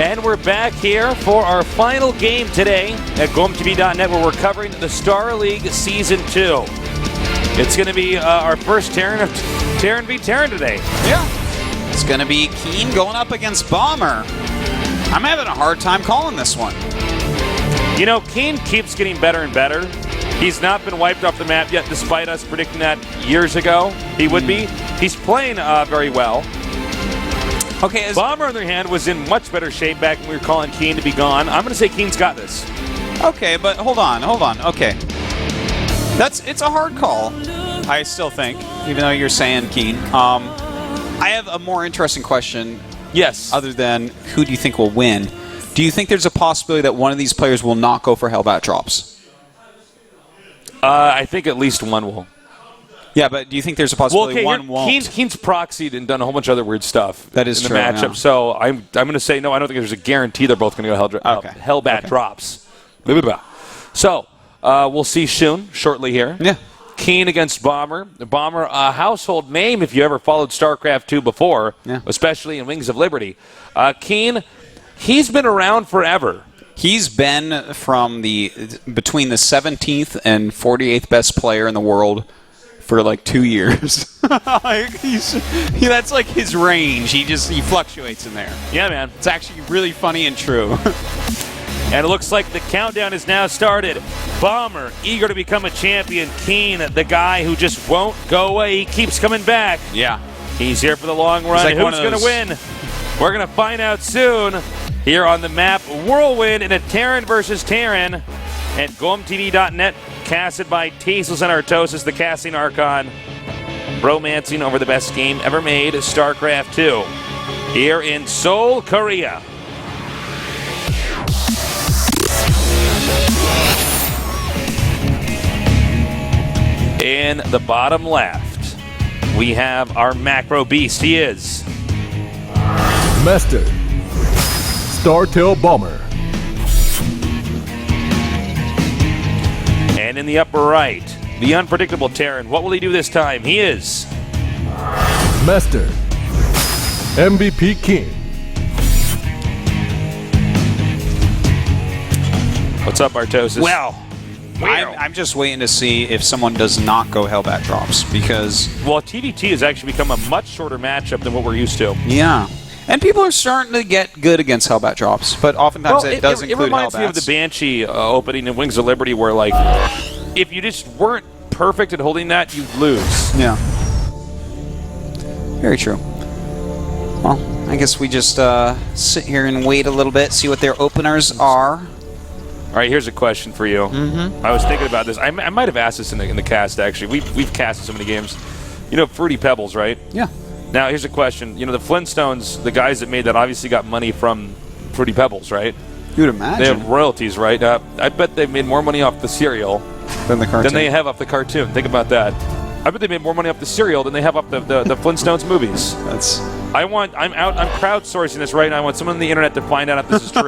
And we're back here for our final game today at GOMTV.net, where we're covering the StarLeague Season 2. It's going to be our first Terran v Terran today. Yeah. It's going to be Keen going up against Bomber. I'm having a hard time calling this one. You know, Keen keeps getting better and better. He's not been wiped off the map yet, despite us predicting that years ago he would be. He's playing very well. Okay, Bomber, on the other hand, was in much better shape back when we were calling Keen to be gone. I'm going to say Keen's got this. Okay, but hold on. Okay. It's a hard call, I still think, even though you're saying Keen. I have a more interesting question. Yes. Other than who do you think will win? Do you think there's a possibility that one of these players will not go for Hellbat drops? I think at least one will. Yeah, but do you think there's a possibility one won't? Keen's proxied and done a whole bunch of other weird stuff. That is in the true, matchup. yeah. So I'm going to say no. I don't think there's a guarantee they're both going to go Hellbat drops. So we'll see soon, shortly here. Yeah. Keen against Bomber. Bomber, a household name if you ever followed Starcraft 2 before, especially in Wings of Liberty. Keen, he's been around forever. He's been from between the 17th and 48th best player in the world for like 2 years. That's like his range. He fluctuates in there. Yeah, man. It's actually really funny and true. And it looks like the countdown is now started. Bomber, eager to become a champion. Keen, the guy who just won't go away. He keeps coming back. Yeah. He's here for the long run. Like who's going to win? We're going to find out soon here on the map. Whirlwind in a Terran versus Terran at GOMTV.net. Casted by Tasteless and Artosis, the casting Archon. Romancing over the best game ever made, StarCraft 2. Here in Seoul, Korea. In the bottom left, we have our macro beast. He is Master Startail Bomber. And in the upper right, the unpredictable Terran. What will he do this time? He is Master MVP King. What's up, Artosis? Well, I'm just waiting to see if someone does not go Hellbat drops, because... Well, TDT has actually become a much shorter matchup than what we're used to. Yeah. And people are starting to get good against Hellbat drops, but oftentimes it does include Hellbats. It reminds me of the Banshee opening in Wings of Liberty, where, like, if you just weren't perfect at holding that, you'd lose. Yeah. Very true. Well, I guess we just sit here and wait a little bit, see what their openers are. All right, here's a question for you. I was thinking about this. I might have asked this in the cast, actually. We've casted so many games. You know Fruity Pebbles, right? Yeah. Now, here's a question. You know, the Flintstones, the guys that made that obviously got money from Fruity Pebbles, right? You'd imagine. They have royalties, right? I bet they made more money off the cereal than the cartoon. Than they have off the cartoon. Think about that. I bet they made more money off the cereal than they have off the Flintstones movies. I'm crowdsourcing this right now. I want someone on the internet to find out if this is true.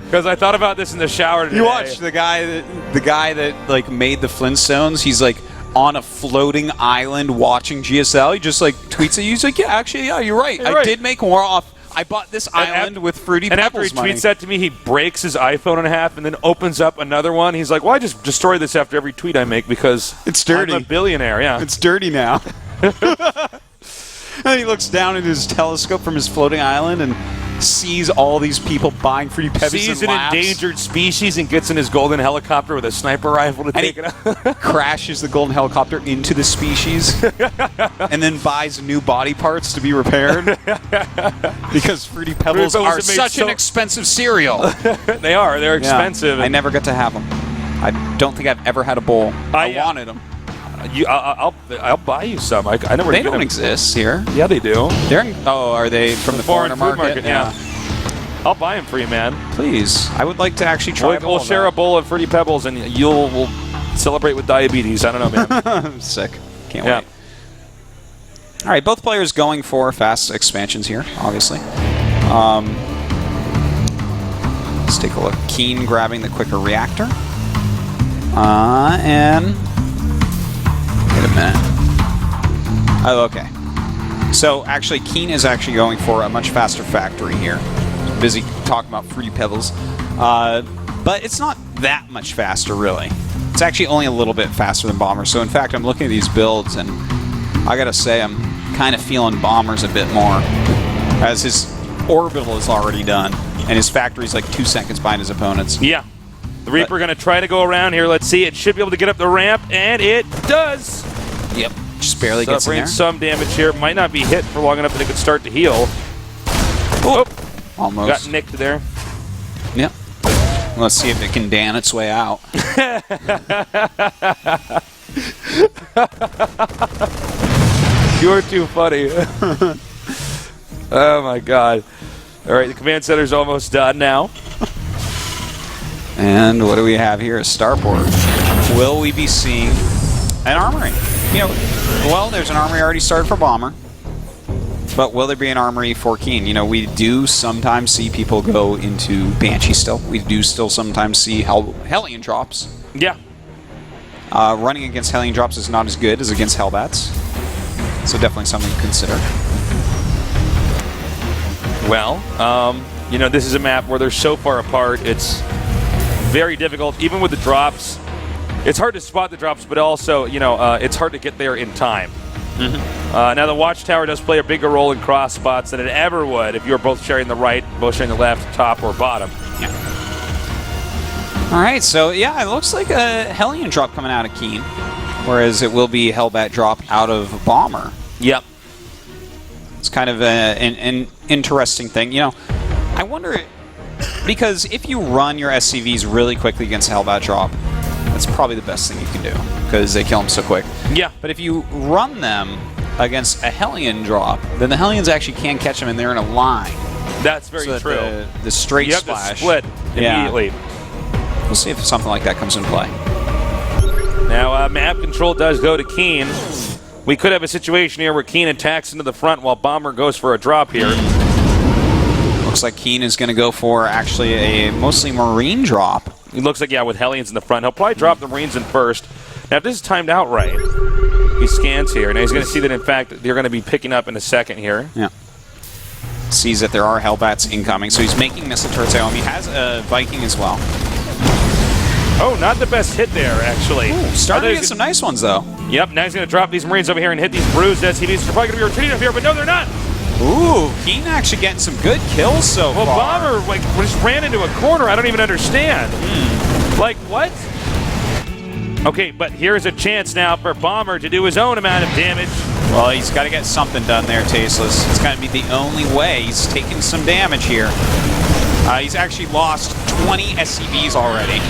Because I thought about this in the shower today. You watch the guy that like made the Flintstones. He's like on a floating island watching GSL. He just like tweets at you. He's like, yeah, you're right. I did make more off. I bought this island with Fruity Pebbles money. And after he money. tweets that to me, he breaks his iPhone in half and then opens up another one. He's like, well, I just destroy this after every tweet I make because it's dirty. I'm a billionaire. Yeah, it's dirty now. And he looks down at his telescope from his floating island and sees all these people buying Fruity Pebbles sees an endangered species and gets in his golden helicopter with a sniper rifle to take it out. Crashes the golden helicopter into the species and then buys new body parts to be repaired because Fruity Pebbles are such an expensive cereal. They are. They're expensive. I never got to have them. I don't think I've ever had a bowl. I wanted them. I'll buy you some. I know where they don't exist here. Yeah, they do. Are they from the foreign market? Yeah. I'll buy them for you, man. Please. I would like to actually try them. We'll share a bowl of Fruity Pebbles, and we'll celebrate with diabetes. I don't know, man. I'm sick. Can't wait. All right, both players going for fast expansions here, obviously. Let's take a look. Keen grabbing the quicker reactor. And... Wait a minute. Oh, okay. So actually, Keen is actually going for a much faster factory here. Busy talking about Fruity Pebbles. But it's not that much faster, really. It's actually only a little bit faster than Bomber. So in fact, I'm looking at these builds, and I gotta say, I'm kind of feeling Bomber's a bit more, as his orbital is already done, and his factory's like 2 seconds behind his opponents. Yeah. The Reaper going to try to go around here. Let's see. It should be able to get up the ramp, and it does. Yep. Just barely gets in there. Some damage here. Might not be hit for long enough that it could start to heal. Oh, almost. Got nicked there. Yep. Let's see if it can Dan its way out. You're too funny. Oh, my God. All right, the command center's almost done now. And what do we have here? A starport. Will we be seeing an armory? You know, well, there's an armory already started for Bomber. But will there be an armory for Keen? You know, we do sometimes see people go into Banshee still. We do still sometimes see Hellion drops. Yeah. Running against Hellion drops is not as good as against Hellbats. So definitely something to consider. Well, you know, this is a map where they're so far apart, it's very difficult, even with the drops. It's hard to spot the drops, but also, you know, it's hard to get there in time. Now, the Watchtower does play a bigger role in cross spots than it ever would if you were both sharing the right, both sharing the left, top, or bottom. Yeah. All right, so, yeah, it looks like a Hellion drop coming out of Keen, whereas it will be Hellbat drop out of Bomber. Yep. It's kind of an interesting thing. You know, I wonder, because if you run your SCVs really quickly against Hellbat drop, that's probably the best thing you can do, because they kill them so quick. Yeah. But if you run them against a Hellion drop, then the Hellions actually can catch them, and they're in a line. That's very so true. The straight you splash. have to split immediately. Yeah. We'll see if something like that comes into play. Now, map control does go to Keen. We could have a situation here where Keen attacks into the front while Bomber goes for a drop here. Looks like Keen is going to go for actually a mostly Marine drop. It looks like, yeah, with Hellions in the front. He'll probably drop the Marines in first. Now, if this is timed out right, he scans here. Now, he's going to see that, in fact, they're going to be picking up in a second here. Yeah. Sees that there are Hellbats incoming, so he's making missile turrets at home. He has a Viking as well. Oh, not the best hit there, actually. Ooh, starting to get some nice ones, though. Yep, now he's going to drop these Marines over here and hit these bruised SCVs. They're probably going to be retreating up here, but no, they're not. Ooh, Keen actually getting some good kills so far. Well, Bomber like just ran into a corner. I don't even understand. Like, what? Okay, but here's a chance now for Bomber to do his own amount of damage. Well, he's got to get something done there, Tasteless. It's got to be the only way. He's taking some damage here. He's actually lost 20 SCVs already.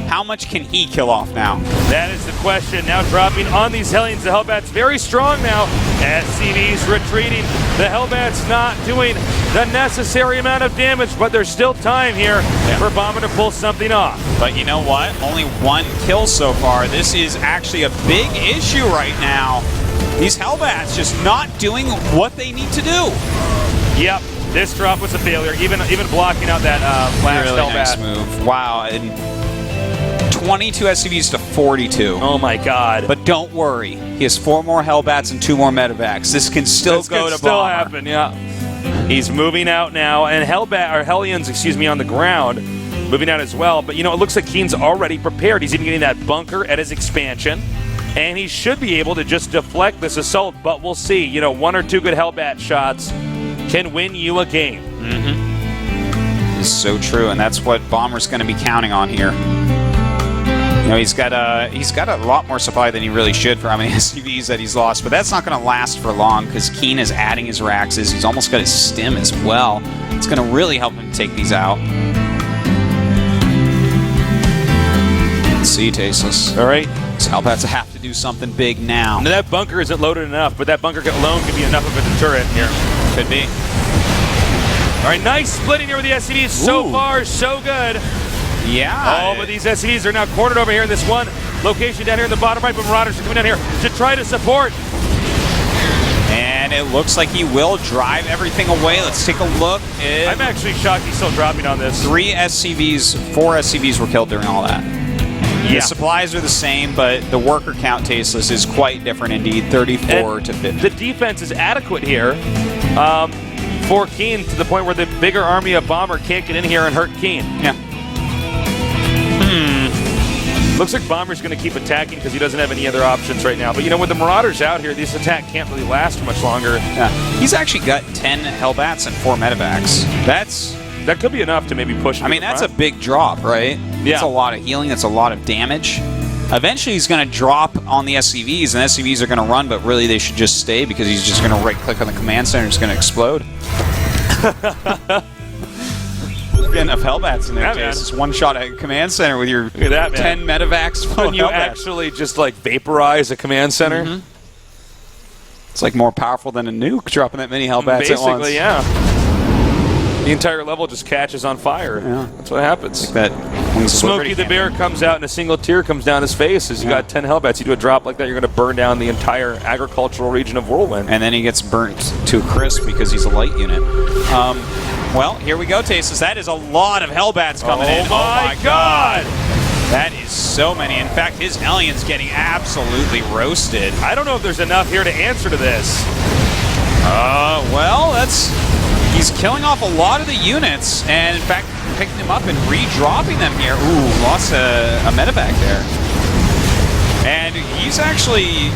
How much can he kill off now? That is the question. Now dropping on these Hellions. The Hellbat's very strong now. SCV's retreating. The Hellbat's not doing the necessary amount of damage, but there's still time here for Bomber to pull something off. But you know what? Only one kill so far. This is actually a big issue right now. These Hellbats just not doing what they need to do. Yep. This drop was a failure, even blocking out that last really Hellbat. Nice move. Wow. And 22 SCVs to 42. Oh my God. But don't worry. He has 4 more Hellbats and 2 more medevacs. This can still go to still Bomber. happen, yeah. He's moving out now, and Hellions, on the ground, moving out as well. But, you know, it looks like Keen's already prepared. He's even getting that bunker at his expansion, and he should be able to just deflect this assault, but we'll see. You know, 1 or 2 good Hellbat shots can win you a game. This is so true, and that's what Bomber's going to be counting on here. You know, he's got a lot more supply than he really should for how many SCVs that he's lost, but that's not going to last for long because Keen is adding his Raxes. He's almost got his Stim as well. It's going to really help him take these out. Let's see, Tasteless. All right. So Hellbats have to do something big now. Now, that bunker isn't loaded enough, but that bunker alone could be enough of a deterrent here. Could be. All right, nice splitting here with the SCVs. So far, so good. Yeah. Oh, but these SCVs are now cornered over here in this one location down here in the bottom right, but Marauders are coming down here to try to support. And it looks like he will drive everything away. Let's take a look. I'm actually shocked he's still dropping on this. 4 SCVs were killed during all that. The supplies are the same, but the worker count tasteless is quite different indeed, 34 to 50. The defense is adequate here for Keen to the point where the bigger army of Bomber can't get in here and hurt Keen. Yeah. Looks like Bomber's going to keep attacking because he doesn't have any other options right now. But, you know, with the Marauders out here, this attack can't really last much longer. Yeah. He's actually got 10 Hellbats and 4 Medivacs. That could be enough to maybe push him. I mean, that's a big drop, right? Yeah. That's a lot of healing. That's a lot of damage. Eventually, he's going to drop on the SCVs, and SCVs are going to run, but really they should just stay because he's just going to right-click on the command center and it's going to explode. Get enough Hellbats in there, Chase. It's one shot at command center with your 10 Medivacs full When you Hellbats. actually just, like, vaporize a command center. Mm-hmm. It's, like, more powerful than a nuke, dropping that many Hellbats at once. Basically, yeah. The entire level just catches on fire. Yeah. That's what happens. Like that Smokey the Bear comes out and a single tear comes down his face as you got 10 Hellbats. You do a drop like that, you're going to burn down the entire agricultural region of Whirlwind. And then he gets burnt to a crisp because he's a light unit. Well, here we go, Tasteless. That is a lot of Hellbats coming in. Oh my God! That is so many. In fact, his Helion's getting absolutely roasted. I don't know if there's enough here to answer to this. Well, he's killing off a lot of the units, and in fact, picking them up and re-dropping them here. Ooh, lost a medevac there. And he's actually...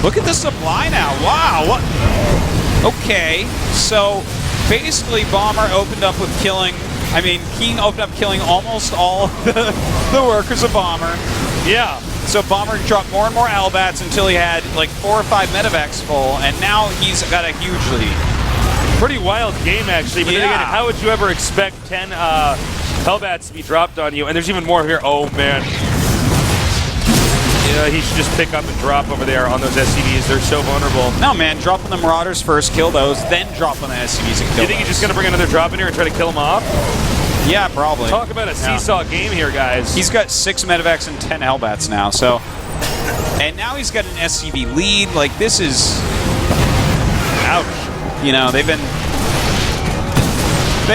Look at the supply now. Wow. What? Okay, so basically Bomber opened up with killing... I mean, King opened up killing almost all the workers of Bomber. Yeah. So Bomber dropped more and more Hellbats until he had like 4 or 5 medevacs full, and now he's got a huge lead. Pretty wild game, actually. But then again, how would you ever expect 10 Hellbats to be dropped on you? And there's even more here. Oh, man. Yeah, he should just pick up and drop over there on those SCVs. They're so vulnerable. No, man. Drop on the Marauders first, kill those, then drop on the SCVs and kill You think he's just going to bring another drop in here and try to kill him off? Yeah, probably. Talk about a seesaw game here, guys. He's got 6 medevacs and 10 Hellbats now, so... And now he's got an SCV lead. Like, this is... Ouch. You know, they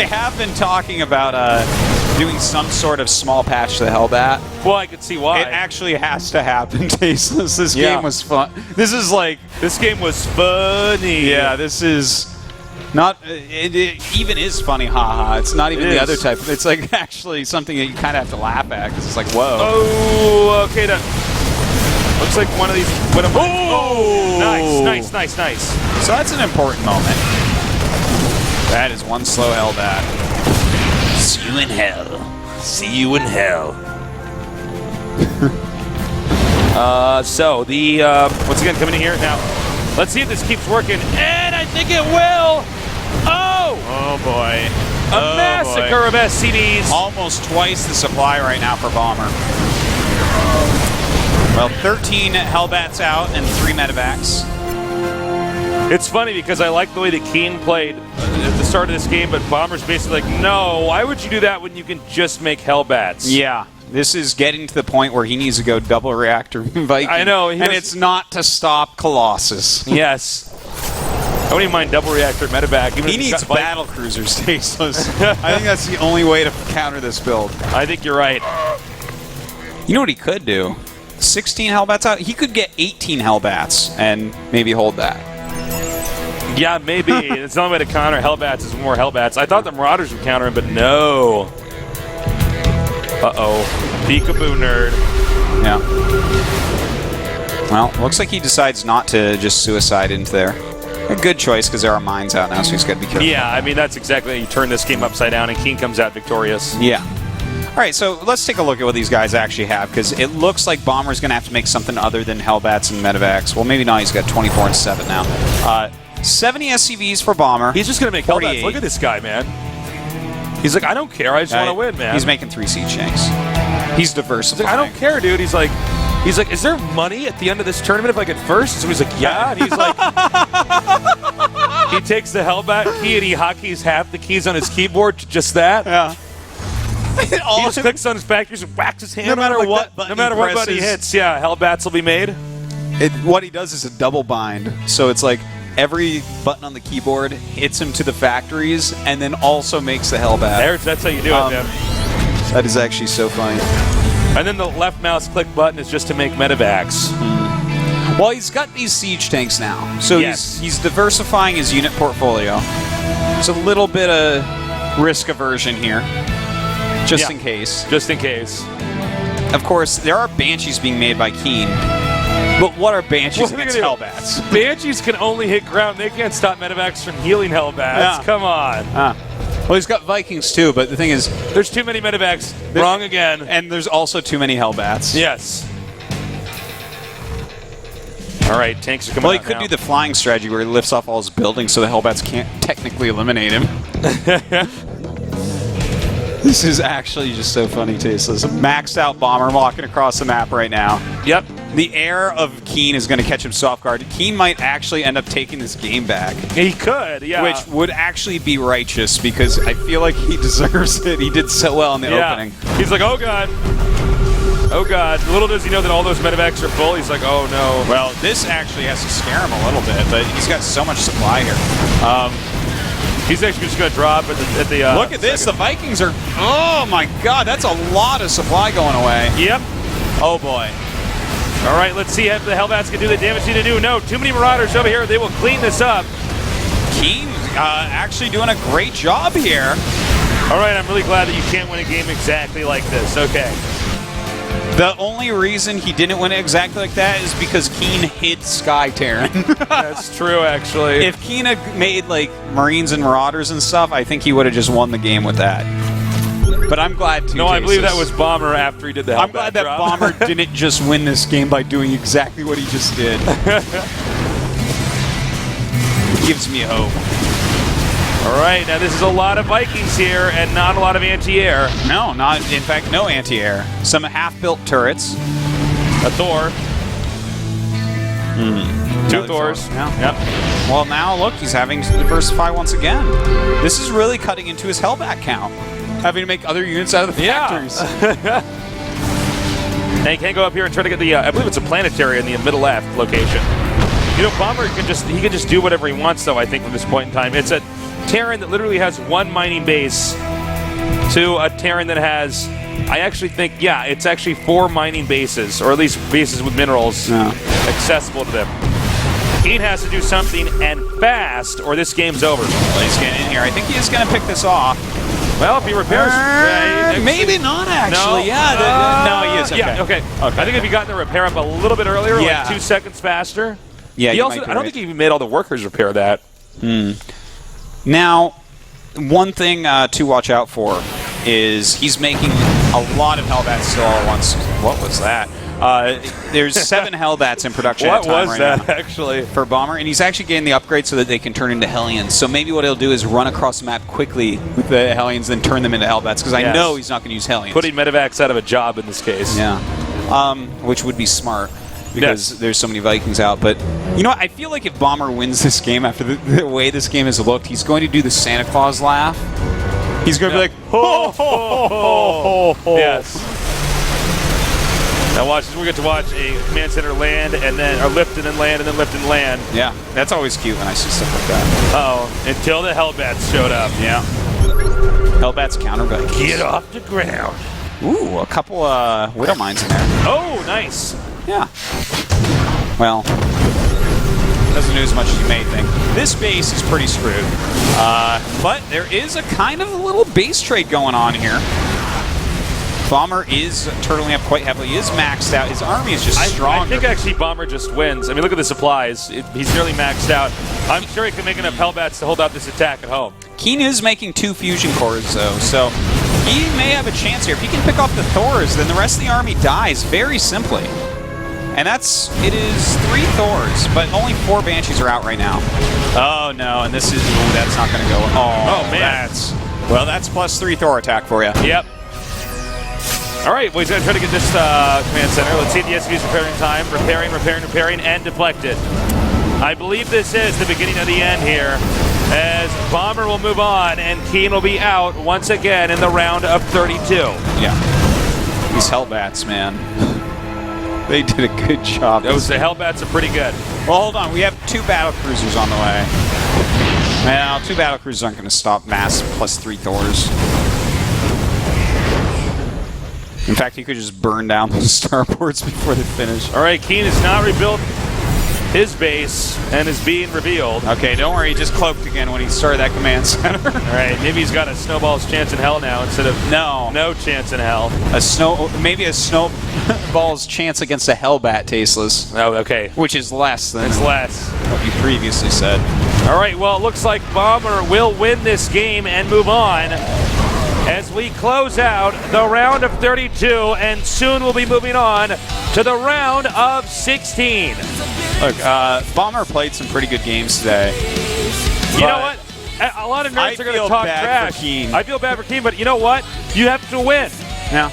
have been talking about doing some sort of small patch to the Hellbat. Well, I could see why. It actually has to happen, Tasteless. This game was fun. This is like... This game was funny. Yeah, this is... Not... It even is funny, haha. It's not even the other type. It's like actually something that you kind of have to laugh at, because it's like, whoa. Oh, okay. That looks like one of these... Oh! Nice. So that's an important moment. That is one slow Hellbat. See you in hell. See you in hell. So, the... once again, coming in here now. Let's see if this keeps working. And I think it will! Oh! Oh, boy. A massacre of SCVs. Almost twice the supply right now for Bomber. Well, 13 Hellbats out and 3 medevacs. It's funny because I like the way that Keen played at the start of this game, but Bomber's basically like, no, why would you do that when you can just make Hellbats? Yeah. This is getting to the point where he needs to go double reactor Viking. I know. And it's not to stop Colossus. Yes. I don't even mind double reactor medevac. He needs battle cruisers, Tasteless. I think that's the only way to counter this build. I think you're right. You know what he could do? 16 Hellbats out? He could get 18 Hellbats and maybe hold that. Yeah, maybe. It's the only way to counter Hellbats is more Hellbats. I thought the Marauders would counter him, but no. Uh-oh. Peekaboo nerd. Yeah. Well, looks like he decides not to just suicide into there. A good choice, because there are mines out now, so he's got to be careful. Yeah, I mean, that's exactly... You turn this game upside down, and King comes out victorious. Yeah. All right, so let's take a look at what these guys actually have, because it looks like Bomber's going to have to make something other than Hellbats and Medevacs. Well, maybe not. He's got 24 and 7 now. 70 SCVs for Bomber. He's just going to make 48. Hellbats. Look at this guy, man. He's like, I don't care. I just want to win, man. He's making 3 siege shanks. He's diversifying. He's like, I don't care, dude. He's like, is there money at the end of this tournament if I get first? So he's like, yeah. And he's like, he takes the Hellbat key and he hotkeys half the keys on his keyboard to just that. Yeah. He just clicks on his back, just whacks his hand. No matter like what that. button No matter he what button he presses. hits, yeah, Hellbats will be made. What he does is a double bind. So it's like every button on the keyboard hits him to the factories and then also makes the Hellbat. That's how you do it, man. That is actually so funny. And then the left mouse click button is just to make medevacs. Well, he's got these siege tanks now, so Yes. he's diversifying his unit portfolio. There's a little bit of risk aversion here, just in case. Just in case. Of course, there are Banshees being made by Keen, but what are Banshees What are they against gonna do? Hellbats? Banshees can only hit ground. They can't stop medevacs from healing Hellbats. Yeah. Come on. Well, he's got Vikings too, but the thing is, There's too many medevacs. Wrong again. and there's also too many Hellbats. Yes. All right, tanks are coming Well, he out could now. do the flying strategy where he lifts off all his buildings so the Hellbats can't technically eliminate him. This is actually just so funny, Tasteless. A maxed out bomber walking across the map right now. Yep. The air of Keen is going to catch him soft guard. Keen might actually end up taking this game back, He could, yeah. which would actually be righteous because I feel like he deserves it. He did so well in the opening. He's like, oh, God. Oh, God. Little does he know that all those medevacs are full. He's like, oh, no. Well, this actually has to scare him a little bit, but he's got so much supply here. He's actually just going to drop at the Look at this. The Vikings are... Oh, my God. That's a lot of supply going away. Yep. Oh, boy. All right, let's see if the Hellbats can do the damage they need to do. No, too many Marauders over here. They will clean this up. Keen actually doing a great job here. All right, I'm really glad that you can't win a game exactly like this. Okay. The only reason he didn't win it exactly like that is because Keen hid Sky Terran. That's true, actually. If Keen had made, like, Marines and Marauders and stuff, I think he would have just won the game with that. But I'm glad to. No, I believe that was Bomber after he did the Hellbat I'm glad that drop. Bomber didn't just win this game by doing exactly what he just did. It gives me hope. All right, now this is a lot of Vikings here and not a lot of anti-air. No, not in fact, no anti-air. Some half-built turrets. A Thor. Two Another Thors. Thor, yeah. Yep. Well, now look, he's having to diversify once again. This is really cutting into his Hellbat count. Having to make other units out of the factories. And he can go up here and try to get the, I believe it's a planetary in the middle left location. You know, Bomber can just do whatever he wants, though, I think, from this point in time. It's a Terran that literally has one mining base to a Terran that has, I actually think, yeah, it's actually 4 mining bases, or at least bases with minerals accessible to them. Keen has to do something and fast, or this game's over. Well, he's getting in here. I think he is going to pick this off. Well, if he repairs... maybe not, actually. No. Yeah, no, he is. Okay. Yeah, okay. I think if he got the repair up a little bit earlier, like 2 seconds faster. Yeah, He you also, might be I don't right. think he even made all the workers repair that. Now, one thing to watch out for is he's making a lot of Hellbats still all at once. What was that? There's 7 Hellbats in production at What a time was right that, now actually? for Bomber, and he's actually getting the upgrade so that they can turn into Hellions. So maybe what he'll do is run across the map quickly with the Hellions, then turn them into Hellbats, because I Yes. know he's not going to use Hellions. Putting medevacs out of a job in this case. Yeah, which would be smart because there's so many Vikings out. But you know what? I feel like if Bomber wins this game after the way this game has looked, he's going to do the Santa Claus laugh. He's going to be like, ho, ho, ho, ho, ho. Yes. Now watch, we get to watch a command center land, and then, or lift and then land, and then lift and land. Yeah, that's always cute when I see stuff like that. Uh-oh, until the Hellbats showed up. Yeah. Hellbats counter Vikings. Get off the ground. Ooh, a couple Widow Mines in there. Oh, nice. Yeah. Well, doesn't do as much as you may think. This base is pretty screwed. But there is a kind of a little base trade going on here. Bomber is turtling up quite heavily. He is maxed out. His army is just stronger. I think actually Bomber just wins. I mean, look at the supplies. He's nearly maxed out. I'm sure he can make enough Hellbats to hold out this attack at home. Keen is making 2 fusion cores, though, so he may have a chance here. If he can pick off the Thors, then the rest of the army dies very simply. And it is 3 Thors, but only 4 Banshees are out right now. Oh, no, and this is, that's not going to go. Oh, man. That's plus 3 Thor attack for you. Yep. All right, well, he's going to try to get this command center. Let's see if the SCV's repairing time. Repairing, and deflected. I believe this is the beginning of the end here, as Bomber will move on, and Keen will be out once again in the round of 32. Yeah. These Hellbats, man. They did a good job. The Hellbats are pretty good. Well, hold on. We have 2 battle cruisers on the way. Well, 2 battle cruisers aren't going to stop mass plus 3 Thors. In fact, he could just burn down those starboards before they finish. All right, Keen has now rebuilt his base and is being revealed. Okay, don't worry, he just cloaked again when he started that command center. All right, maybe he's got a snowball's chance in hell now instead of no chance in hell. Maybe a snowball's chance against a Hellbat, Tasteless. Oh, okay. Which is less than what you previously said. All right, well, it looks like Bomber will win this game and move on as we close out the round of 32, and soon we'll be moving on to the round of 16. Look, Bomber played some pretty good games today. You know what? A lot of nerds are going to talk trash. I feel bad for Keen, but you know what? You have to win. Yeah.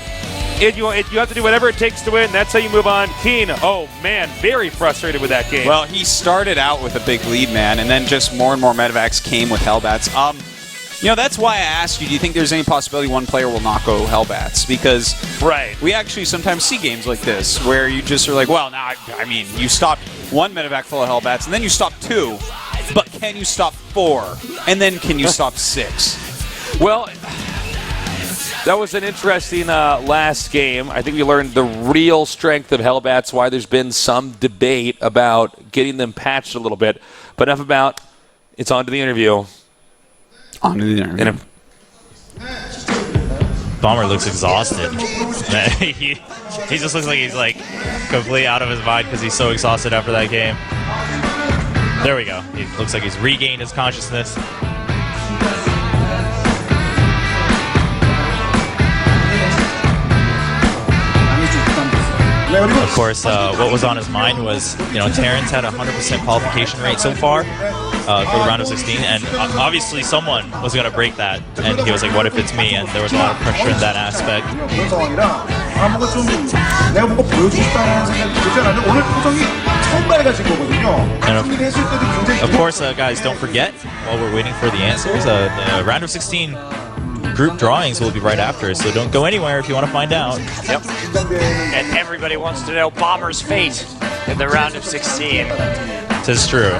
You have to do whatever it takes to win. That's how you move on. Keen, oh man, very frustrated with that game. Well, he started out with a big lead, man, and then just more and more medevacs came with Hellbats. That's why I asked you, do you think there's any possibility one player will not go Hellbats? Because we actually sometimes see games like this where you just are like, well, now, I mean, you stopped one medevac full of Hellbats, and then you stopped 2, but can you stop 4? And then can you stop 6? Well, that was an interesting last game. I think we learned the real strength of Hellbats, why there's been some debate about getting them patched a little bit. But enough about it's on to the interview. On to the interview. Bomber looks exhausted. he just looks like he's like completely out of his mind because he's so exhausted after that game. There we go. He looks like he's regained his consciousness. Of course, what was on his mind was, Terrence had a 100% qualification rate so far for the round of 16, and obviously someone was going to break that, and he was like, what if it's me? And there was a lot of pressure in that aspect. And of course, guys, don't forget, while we're waiting for the answers, the round of 16 group drawings will be right after, so don't go anywhere if you want to find out. Yep. And everybody wants to know Bomber's fate in the round of 16. Tis true.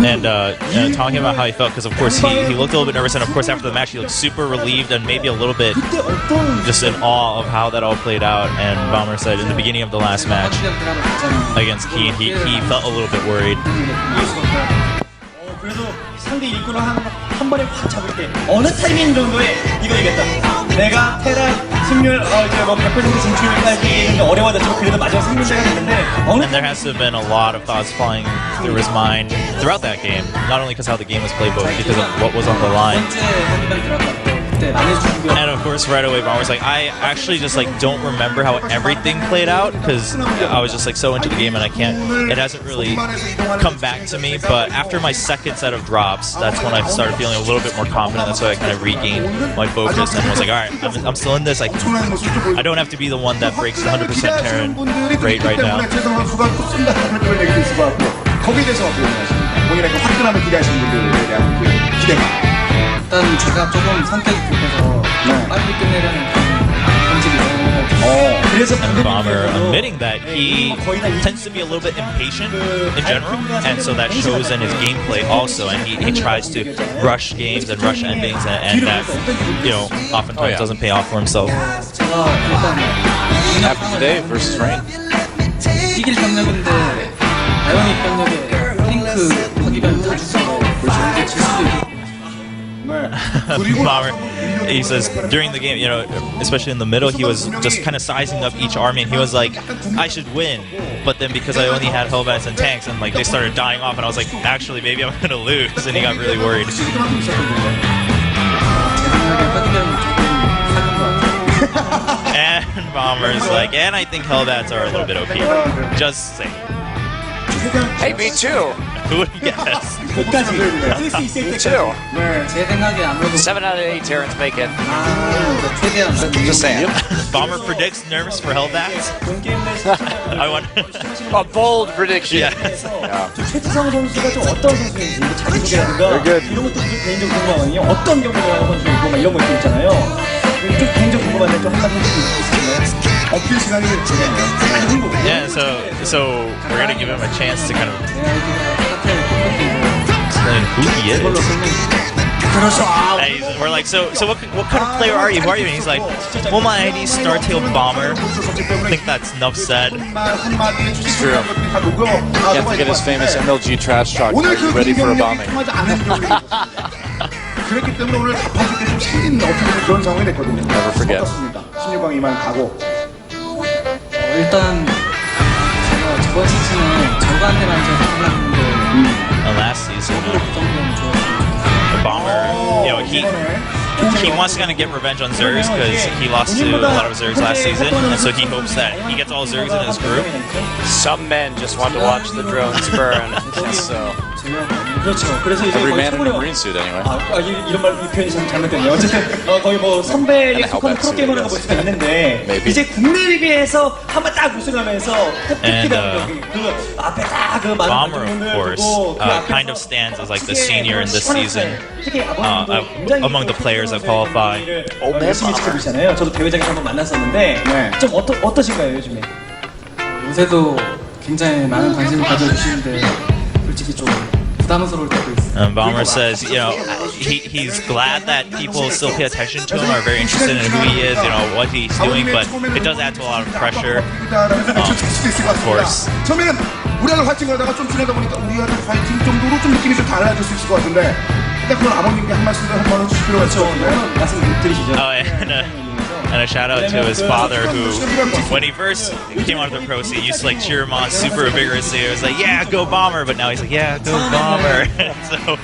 And talking about how he felt, because of course he looked a little bit nervous, and of course after the match he looked super relieved and maybe a little bit just in awe of how that all played out. And Bomber said in the beginning of the last match against Keen, he felt a little bit worried. 상대 일꾼을 한 번에 확 잡을 때 어느 타이밍 정도에 이거 이겼다. 내가 테라 승률 이제 뭐 100% 진출까지 어려워졌지만 그래도 마지막 승률대가 됐는데 And there has to have been a lot of thoughts flying through his mind throughout that game, not only because how the game was played, but because of what was on the line. And of course, right away, Bomber's like, I actually just don't remember how everything played out because I was just so into the game and it hasn't really come back to me. But after my second set of drops, that's when I started feeling a little bit more confident. That's why I kind of regained my focus and was like, all right, I'm still in this. I don't have to be the one that breaks the 100% Terran rate right now. 거기에 대해서 어떻게 생각하십니까? 본인의 화끈함을 기대하시는 분들에 대한 기대감. 일단 제가 조금 성격이 급해서 빨리 끝내려는 감정이 있어요. 그래서 Bomber admitting that he tends to be a little bit impatient in general, and so that shows in his gameplay also, and he tries to rush games and rush endings, and that oftentimes doesn't pay off for himself. After today versus Rain. 이길 병력인데 아이오닉 병력에 핑크 거기가 터지고 이제 질 수도 있고. Bomber, he says during the game, especially in the middle, he was just kind of sizing up each army, and he was like, I should win, but then because I only had Hellbats and tanks, and they started dying off, and I was like, actually, maybe I'm gonna lose, and he got really worried. And Bomber's like, and I think Hellbats are a little bit OP. Just saying. Hey, me too. Who would guess? Me too. 제 생각에 아무래도 7 out of 8 Terrans make it. 최대한 Just saying. Bomber predicts nervous for Hellbats. I want A bold prediction. Yes. 최지성 선수가 좀 어떤 선수인지 자기소개라든가 이런 것도 개인적으로 궁금하거든요. 어떤 경기를 선수이고 막 이런 것도 있잖아요. 좀 개인적으로 궁금한데 좀 한마디 해주실 수 있나요? 어필 시간이 되네요. Yeah, so we're gonna give him a chance to kind of explain who he is. We're like, so what kind of player are you? Who are you? And he's like, well, my ID is StarTale Bomber. I think that's enough said. It's true. Can't forget his famous MLG trash talk. Are you ready for a bombing? 그랬기 때문에 오늘 답하실 때좀 생긴 어떻게 보면 그런 상황이 됐거든요. Never forget. 어떻습니까? 16강 이만 가고. 일단 제가 저번 시즌은 저가한테만 좀 생각했는데 Last season, the Bomber, you know, he wants to kind of get revenge on Zergs because he lost to a lot of Zergs last season, and so he hopes that he gets all Zergs in his group. Some men just want to watch the drones burn. So 그렇죠. 그래서 이제 every 거의 man in a 초보령- green suit anyway. 이런 말, 이 표현이 참 잘못됐네요. 어쨌든 거의 뭐 선배에 And how 속한 bad 프로게이머라고 볼 suit 수가 있는데 Maybe. 이제 국내 리그에서 한번 딱 우승하면서 And, 그 앞에 딱 그 많은 Bomber, of 분들 course, 두고 그 앞에서 kind of stands as like the 크게 senior in this 시원하게 season 특히 아버님도 굉장히 among the players that qualify. 열심히 지켜보시잖아요. 저도 대회장에서 한번 만났었는데 좀 어떠신가요 요즘에? 요새도 굉장히 많은 관심을 가져주시는데 솔직히 좀 부담스러울 때도 있어요. And Bomber says, you know, he's glad that people still pay attention to him, are very interested in who he is, you know, what he's doing, but it does add to a lot of pressure, of course. 처음에는 우리아들 화이팅 하다가 좀 지나다 보니까 우리아들 화이팅 정도로 좀 느낌이 좀 달라질 수 있을 것 같은데 일단 그건 아버님께 한 말씀 한번 해주실 필요가 있죠. 말씀 드리시죠. And a shout out to his father who, when he first came onto the pro scene, used to like cheer him on super vigorously. It was like, yeah, go Bomber, but now he's like, yeah, go Bomber. So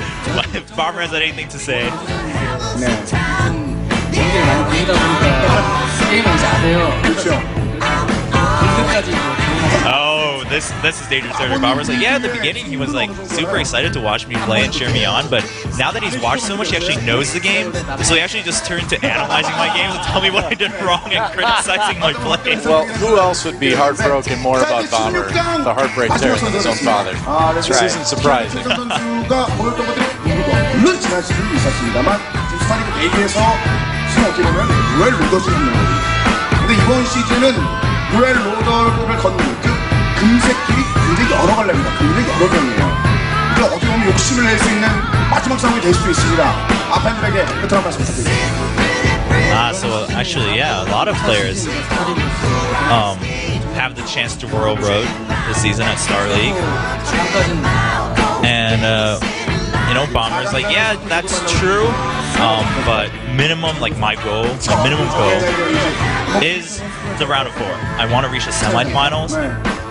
if Bomber has anything to say. 경기를 많이 보이다 보니까 게임을 이제 안 해요. 그렇죠. 공격까지 Oh, this is dangerous territory. Bomber's like, yeah, at the beginning he was like super excited to watch me play and cheer me on, but now that he's watched so much, he actually knows the game, so he actually just turned to analyzing my games and tell me what I did wrong and criticizing my play. Well, who else would be heartbroken more about Bomber, the heartbreak terror, than his own father? This isn't surprising. 선수가 보였던 것들이 물론 지난 시즌도 있었습니다만 지금 스타리그 대회에서 지금 어떻게 보면 루엘 로더즈 한 명이거든요. 근데 이번 시즌은 루엘 로더를 걷는 그 금색길이 굉장히 여러 갈래입니다. 굉장히 여러 명이에요. 이게 어떻게 보면 욕심을 낼 수 있는 마지막 상황이 될 수도 있습니다. 아팬들에게 끝으로 한 말씀 부탁드립니다. So actually, yeah, a lot of players have the chance to World Road this season at StarLeague. And, you know, Bomber's like, yeah, that's true, but minimum, like my minimum goal is the round of 4. I want to reach the semifinals,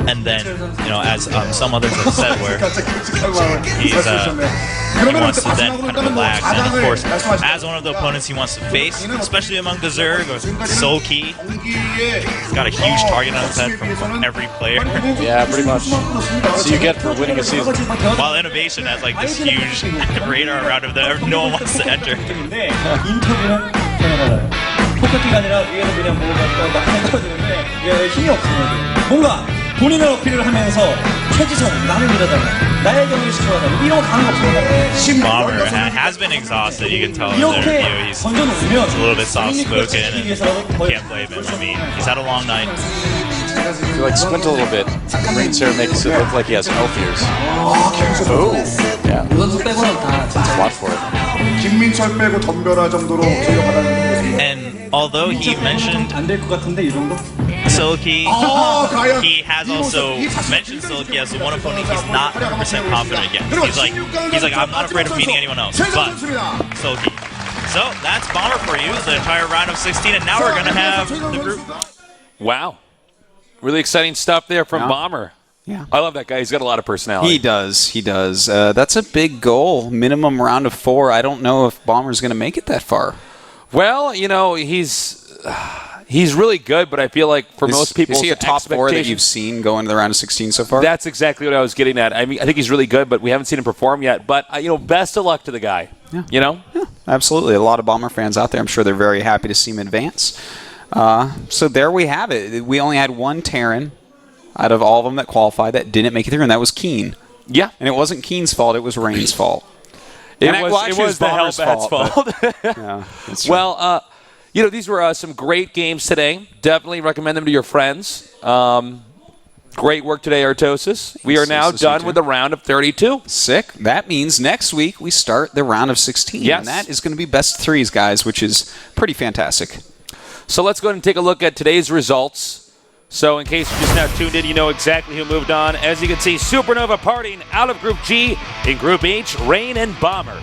and then, you know, as some others have said, where he wants to then kind of relax, and of course, as one of the opponents he wants to face, especially among the Zerg or Solki, he's got a huge target on his head from every player. Yeah, pretty much. So you get for winning a season. While Innovation has like this huge radar around him that no one wants to enter. 인터뷰는 전혀 달라요. 포커티가 아니라 위에서 그냥 뭐가 막 떨어지는데 힘이 없어요. 뭔가 본인을 어필을 하면서 최지성 나는 이러잖아. 나의 경기를 시켜가자. 이런 거 가는 거 없어요. Bomber has been exhausted. You can tell in the 이렇게 interview he's a 던져놓으면 little bit soft spoken 지키기 and 위해서라도 거의 can't blame him. I mean, he's had a long night. If you like squint a little bit, green hair makes it look like he has elf ears. Oh, yeah. 이 선수 빼고는 다 진짜 Watch for it. 김민철 빼고 덤벼라 정도로 저격하다는 And although he mentioned 안될 것 같은데 이 정도? Silky, 과연 he has also mentioned Silky as the one opponent he's not 100% confident against. He's like, I'm not afraid of meeting anyone else, but Silky. So that's Bomber for you, the entire round of 16, and now we're gonna have the group. Wow. Really exciting stuff there from Bomber. Yeah. I love that guy. He's got a lot of personality. He does. He does. That's a big goal. Minimum round of 4. I don't know if Bomber's going to make it that far. Well, you know, he's really good, but I feel like for most people, is he a top 4 that you've seen go into the round of 16 so far? That's exactly what I was getting at. I mean, I think he's really good, but we haven't seen him perform yet. But you know, best of luck to the guy. Yeah. You know? Yeah, absolutely. A lot of Bomber fans out there. I'm sure they're very happy to see him advance. So there we have it. We only had one Terran out of all of them that qualified that didn't make it through, and that was Keen. Yeah. And it wasn't Keen's fault. It was Rain's fault. It was the Bomber's Hellbat's fault. Yeah, that's true. Well, you know, these were some great games today. Definitely recommend them to your friends. Great work today, Artosis. We are now done with the round of 32. Sick. That means next week we start the round of 16. Yes. And that is going to be best threes, guys, which is pretty fantastic. So let's go ahead and take a look at today's results. So in case you just now tuned in, you know exactly who moved on. As you can see, Supernova partying out of Group G. In Group H, Rain and Bomber.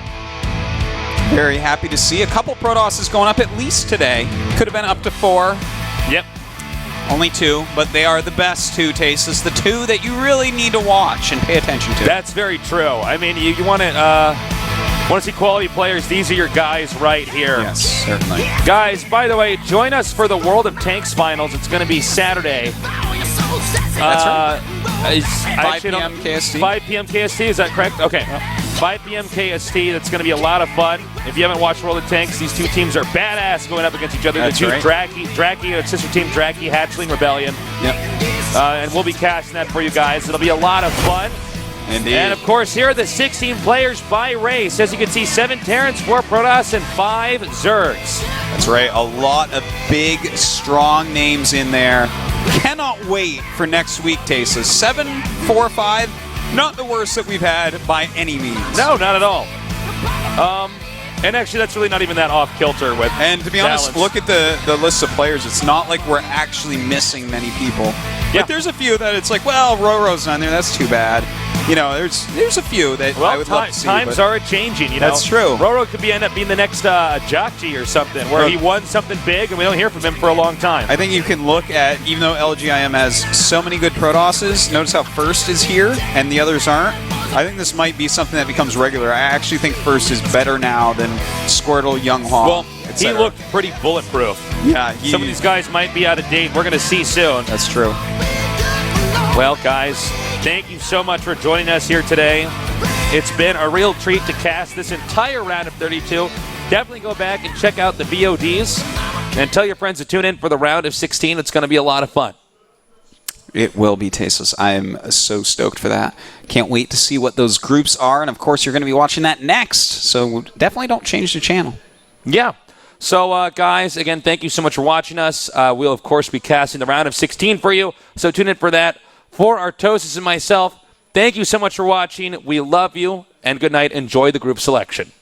Very happy to see a couple Protosses going up at least today. Could have been up to 4. Yep. Only 2, but they are the best 2, Tastes. The 2 that you really need to watch and pay attention to. That's very true. I mean, you want to see quality players. These are your guys right here. Yes, certainly. Guys, by the way, join us for the World of Tanks Finals. It's going to be Saturday. That's right. 5 p.m. KST. 5 p.m. KST, is that correct? Okay. 5 p.m. KST. That's going to be a lot of fun. If you haven't watched World of Tanks, these two teams are badass going up against each other. That's the two right. Draki, sister team Draki, Hatchling Rebellion. Yep. And we'll be casting that for you guys. It'll be a lot of fun. Indeed. And, of course, here are the 16 players by race. As you can see, 7 Terrans, 4 Protoss, and 5 Zergs. That's right. A lot of big, strong names in there. Cannot wait for next week, Tastes. 7, 4, 5. Not the worst that we've had by any means. No, not at all. And actually, that's really not even that off kilter with. And to be honest, look at the list of players. It's not like we're actually missing many people. Yeah. Like there's a few that it's like, well, Roro's not there. That's too bad. You know, there's a few that I would love to see. Times are changing. You know, that's true. Roro could end up being the next Jockey or something, where he won something big, and we don't hear from him for a long time. I think you can look at, even though LGIM has so many good Protosses, notice how First is here and the others aren't. I think this might be something that becomes regular. I actually think First is better now than Squirtle, Younghwa. Well, he looked pretty bulletproof. Yeah. Some of these guys might be out of date. We're going to see soon. That's true. Well, guys, thank you so much for joining us here today. It's been a real treat to cast this entire round of 32. Definitely go back and check out the VODs and tell your friends to tune in for the round of 16. It's going to be a lot of fun. It will be tasteless. I am so stoked for that. Can't wait to see what those groups are. And, of course, you're going to be watching that next. So definitely don't change the channel. Yeah. So, guys, again, thank you so much for watching us. We'll, of course, be casting the round of 16 for you. So tune in for that. For Artosis and myself, thank you so much for watching. We love you. And good night. Enjoy the group selection.